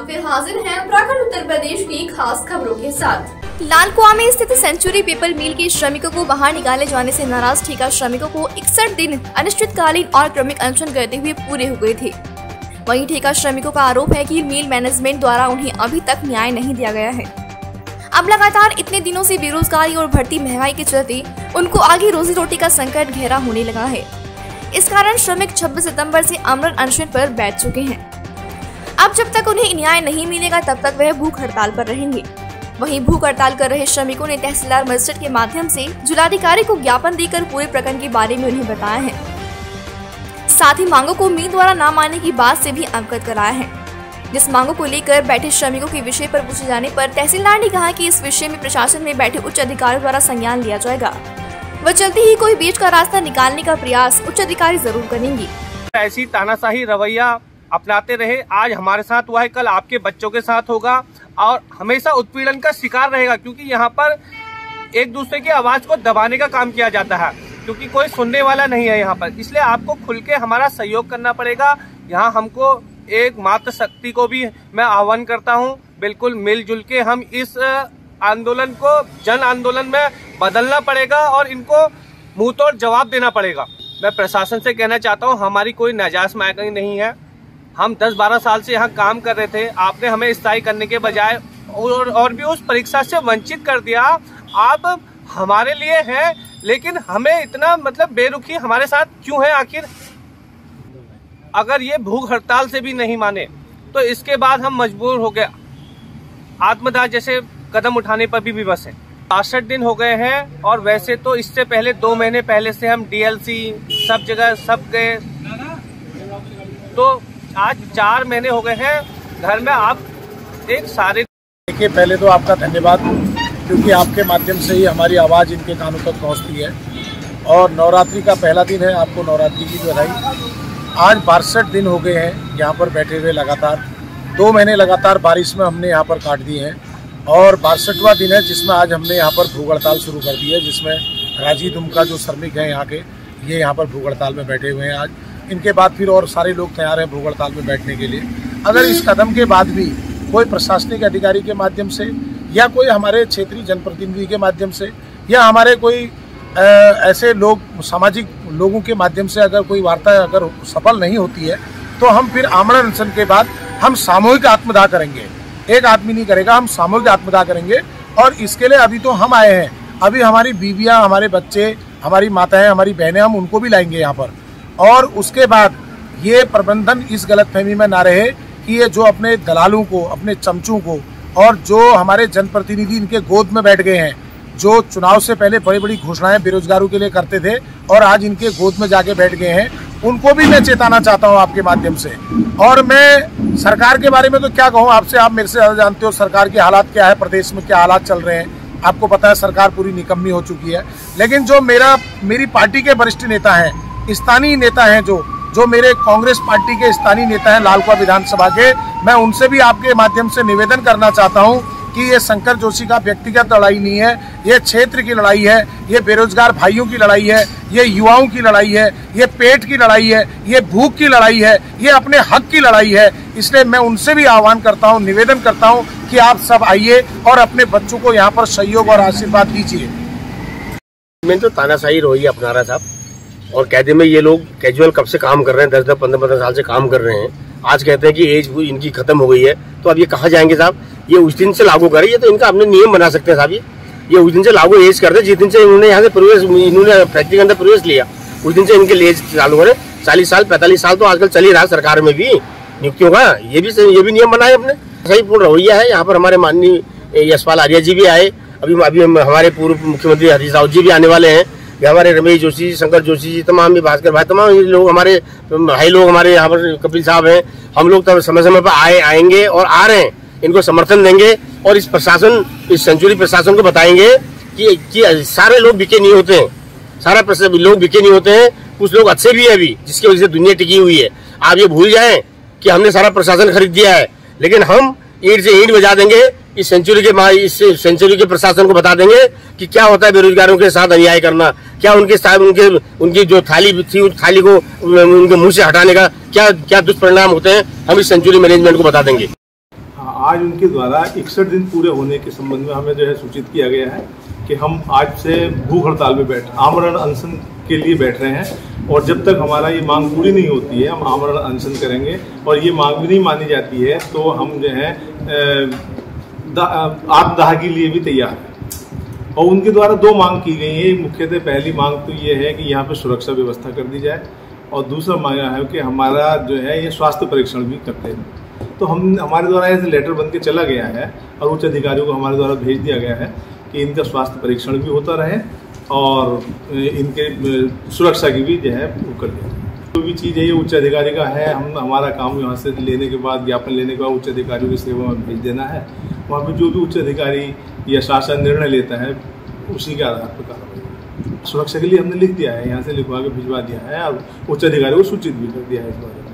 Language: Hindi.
फिर हाजिर हैं उत्तराखंड उत्तर प्रदेश की खास खबरों के साथ। लालकुआं में स्थित सेंचुरी पेपर मिल के श्रमिकों को बाहर निकाले जाने से नाराज ठेका श्रमिकों को 61 दिन अनिश्चितकालीन और क्रमिक अनशन करते हुए पूरे हो गए थे। वहीं ठेका श्रमिकों का आरोप है कि मिल मैनेजमेंट द्वारा उन्हें अभी तक न्याय नहीं दिया गया है। अब लगातार इतने दिनों से बेरोजगारी और बढ़ती महंगाई के चलते उनको आगे रोजी रोटी का संकट गहरा होने लगा है। इस कारण श्रमिक 26 सितंबर से आमरण अनशन पर बैठ चुके हैं। अब जब तक उन्हें न्याय नहीं मिलेगा तब तक वह भूख हड़ताल पर रहेंगे। वहीं भूख हड़ताल कर रहे श्रमिकों ने तहसीलदार मजिस्ट्रेट के माध्यम से जिलाधिकारी को ज्ञापन देकर पूरे प्रकरण के बारे में उन्हें बताया है। साथ ही मांगों को मिल द्वारा न मानने की बात से भी अवगत कराया है। जिस मांगों को लेकर बैठे श्रमिकों के विषय पर पूछे जाने पर तहसीलदार ने कहा कि इस विषय में प्रशासन में बैठे उच्च अधिकारियों द्वारा संज्ञान लिया जाएगा। वह जल्दी ही कोई बीच का रास्ता निकालने का प्रयास उच्च अधिकारी जरूर करेंगे। ऐसी तानाशाही रवैया अपनाते रहे, आज हमारे साथ हुआ है, कल आपके बच्चों के साथ होगा और हमेशा उत्पीड़न का शिकार रहेगा, क्योंकि यहाँ पर एक दूसरे की आवाज को दबाने का काम किया जाता है, क्योंकि कोई सुनने वाला नहीं है यहाँ पर। इसलिए आपको खुल के हमारा सहयोग करना पड़ेगा। यहाँ हमको एक मातृ शक्ति को भी मैं आह्वान करता हूँ, बिल्कुल मिलजुल के हम इस आंदोलन को जन आंदोलन में बदलना पड़ेगा और इनको मुंह तोड़ जवाब देना पड़ेगा। मैं प्रशासन से कहना चाहता हूँ, हमारी कोई नाजायज मांग नहीं है। हम 10-12 साल से यहाँ काम कर रहे थे, आपने हमें स्थायी करने के बजाय और भी उस परीक्षा से वंचित कर दिया। आप हमारे लिए हैं, लेकिन हमें इतना बेरुखी हमारे साथ क्यों है आखिर? अगर ये भूख हड़ताल से भी नहीं माने तो इसके बाद हम मजबूर हो गए आत्मदाह जैसे कदम उठाने पर भी विवश है। 62 दिन हो गए हैं और वैसे तो इससे पहले 2 महीने पहले से हम डीएलसी सब जगह सब गए, तो आज 4 महीने हो गए हैं घर में। आप एक सारे देखिए, पहले तो आपका धन्यवाद, क्योंकि आपके माध्यम से ही हमारी आवाज़ इनके कानों तक पहुंचती है। और नवरात्रि का पहला दिन है, आपको नवरात्रि की बधाई। आज 62 दिन हो गए हैं यहाँ पर बैठे हुए लगातार। 2 महीने लगातार बारिश में हमने यहाँ पर काट दिए हैं और 62वां दिन है जिसमें आज हमने यहाँ पर भूख हड़ताल शुरू कर दी है, जिसमें राजी दुमका जो श्रमिक हैं यहाँ के, ये यहाँ पर भूख हड़ताल में बैठे हुए हैं। आज इनके बाद फिर और सारे लोग तैयार हैं भूख हड़ताल में बैठने के लिए। अगर इस कदम के बाद भी कोई प्रशासनिक अधिकारी के माध्यम से या कोई हमारे क्षेत्रीय जनप्रतिनिधि के माध्यम से या हमारे कोई ऐसे लोग सामाजिक लोगों के माध्यम से अगर कोई वार्ता अगर सफल नहीं होती है, तो हम फिर आमरण अनशन के बाद हम सामूहिक आत्मदाह करेंगे। एक आदमी नहीं करेगा, हम सामूहिक आत्मदाह करेंगे। और इसके लिए अभी तो हम आए हैं, अभी हमारी बीवियां, हमारे बच्चे, हमारी माताएं, हमारी बहनें, हम उनको भी लाएंगे यहाँ पर। और उसके बाद ये प्रबंधन इस गलतफहमी में ना रहे कि ये जो अपने दलालों को, अपने चमचों को और जो हमारे जनप्रतिनिधि इनके गोद में बैठ गए हैं, जो चुनाव से पहले बड़ी बड़ी घोषणाएं बेरोजगारों के लिए करते थे और आज इनके गोद में जाके बैठ गए हैं, उनको भी मैं चेताना चाहता हूं आपके माध्यम से। और मैं सरकार के बारे में तो क्या कहूं आपसे, आप मेरे से ज्यादा जानते हो सरकार के हालात क्या है, प्रदेश में क्या हालात चल रहे हैं। आपको पता है सरकार पूरी निकम्मी हो चुकी है। लेकिन जो मेरी पार्टी के वरिष्ठ नेता हैं, स्थानीय नेता हैं, जो मेरे कांग्रेस पार्टी के स्थानीय नेता हैं लालकुआं विधानसभा के, मैं उनसे भी आपके माध्यम से निवेदन करना चाहता हूं कि ये शंकर जोशी का व्यक्तिगत लड़ाई नहीं है, ये क्षेत्र की लड़ाई है, ये बेरोजगार भाइयों की लड़ाई है, ये युवाओं की लड़ाई है, ये पेट की लड़ाई है, ये भूख की लड़ाई है, ये अपने हक की लड़ाई है। इसलिए मैं उनसे भी आह्वान करता हूं, निवेदन करता हूं कि आप सब आइए और अपने बच्चों को यहाँ पर सहयोग और आशीर्वाद दीजिए। मैं तो तानाशाही रवैया अपना रहा साहब, और कहते में ये लोग कैजुअल कब से काम कर रहे हैं, 10-10, 15-15 साल से काम कर रहे हैं। आज कहते हैं कि एज इनकी खत्म हो गई है, तो अब ये कहाँ जाएंगे साहब? ये उस दिन से लागू करे, ये तो इनका अपने नियम बना सकते हैं साहब। ये उस दिन से लागू एज करते जिस दिन से इन्होंने यहाँ से प्रवेश, इन्होंने फैक्ट्री के अंदर प्रवेश लिया, उस दिन से इनके लिए चालू करे। 40 साल 45 साल तो आजकल चल ही रहा सरकार में भी नियुक्तियों का, ये भी नियम बनाए अपने। सही पूर्ण रवैया है। यहाँ पर हमारे माननीय यशपाल आर्य जी भी आए, अभी हमारे पूर्व मुख्यमंत्री हरीश रावत जी भी आने वाले हैं, हमारे रमेश जोशी, शंकर जोशी जी, तमाम भी भास्कर भाई, तमाम लोग हमारे भाई लोग हमारे यहाँ पर कपिल साहब हैं। हम लोग तब समय समय पर आएंगे और आ रहे हैं, इनको समर्थन देंगे और इस सेंचुरी प्रशासन को बताएंगे कि सारे लोग बिके नहीं होते हैं, सारा लोग बिके नहीं होते हैं, कुछ लोग अच्छे भी है अभी, जिसकी वजह से दुनिया टिकी हुई है। आप ये भूल जाएं कि हमने सारा प्रशासन खरीद दिया है, लेकिन हम ईंट से ईंट बजा देंगे। इस सेंचुरी के प्रशासन को बता देंगे कि क्या होता है बेरोजगारों के साथ अन्याय करना, क्या उनकी जो थाली थी उस थाली को उनके मुंह से हटाने का क्या दुष्परिणाम होते हैं, हम इस सेंचुरी मैनेजमेंट को बता देंगे। आज उनके द्वारा 61 दिन पूरे होने के संबंध में हमें जो है सूचित किया गया है कि हम आज से भूख हड़ताल में आमरण अनशन के लिए बैठ रहे हैं और जब तक हमारा ये मांग पूरी नहीं होती है हम आमरण अनशन करेंगे और ये मांग भी नहीं मानी जाती है तो हम जो है आत्मदाह के लिए भी तैयार हैं। और उनके द्वारा दो मांग की गई है। मुख्यतः पहली मांग तो ये है कि यहाँ पे सुरक्षा व्यवस्था कर दी जाए और दूसरा मांग है कि हमारा जो है ये स्वास्थ्य परीक्षण भी करते हैं। तो हमारे द्वारा ऐसे लेटर बन के चला गया है और उच्च अधिकारियों को हमारे द्वारा भेज दिया गया है कि इनका स्वास्थ्य परीक्षण भी होता रहे और इनके सुरक्षा की भी जो है वो कर दिया जाए। जो भी चीज़ है ये उच्च अधिकारी का है। हमारा काम यहाँ से लेने के बाद ज्ञापन लेने के बाद उच्च अधिकारियों की सेवा में भेज देना है। वहाँ पर जो भी उच्च अधिकारी या शासन निर्णय लेता है उसी के आधार पर कार्रवाई। सुरक्षा के लिए हमने लिख दिया है, यहाँ से लिखवा के भिजवा दिया है और उच्च अधिकारियों को सूचित भी कर दिया है इस बारे में।